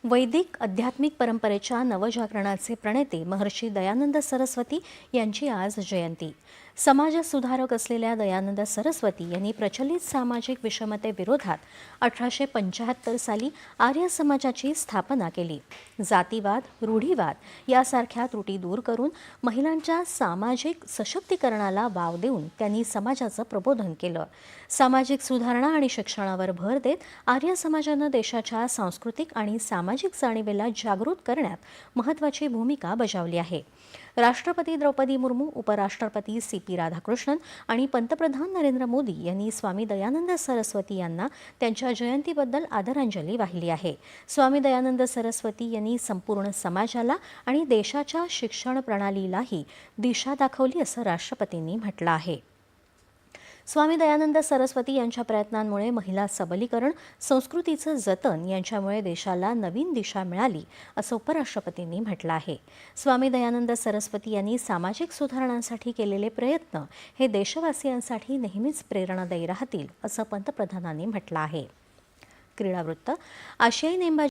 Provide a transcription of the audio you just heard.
वैदिक आध्यात्मिक परंपरेच्या नवजागरणाचे प्रणेते महर्षी दयानंद सरस्वती यांची आज जयंती. समाज सुधारक असलेल्या दयानंद सरस्वती यांनी प्रचलित सामाजिक विषमतेविरोधात 1875 साली आर्य समाजाची स्थापना केली. जातीवाद, रूढीवाद यासारख्या त्रुटी दूर करून महिलांच्या सामाजिक सशक्तीकरणाला वाव देऊन त्यांनी समाजाचं प्रबोधन केलं. सामाजिक सुधारणा आणि शिक्षणावर भर देत आर्य समाजानं देशाच्या सांस्कृतिक आणि सामाजिक जाणीवेला जागृत करण्यात महत्त्वाची भूमिका बजावली आहे. राष्ट्रपती द्रौपदी मुर्मू, उपराष्ट्रपती सी.पी. राधाकृष्णन आणि पंतप्रधान नरेंद्र मोदी यांनी स्वामी दयानंद सरस्वती यांना त्यांच्या जयंतीबद्दल आदरांजली वाहिली आहे. स्वामी दयानंद सरस्वती यांनी संपूर्ण समाजाला आणि देशाच्या शिक्षण प्रणालीलाही दिशा दाखवली असं राष्ट्रपतींनी म्हटलं आहे. स्वामी दयानंद सरस्वती यांच्या प्रयत्नांमुळे महिला सबलीकरण, संस्कृतीचं जतन यांच्यामुळे देशाला नवीन दिशा मिळाली असं उपराष्ट्रपतींनी म्हटलं आहे. स्वामी दयानंद सरस्वती यांनी सामाजिक सुधारणांसाठी केलेले प्रयत्न हे देशवासियांसाठी नेहमीच प्रेरणादायी राहतील असं पंतप्रधानांनी म्हटलं आहे. क्रीडा वृत्त. आशियाई नेमबाजी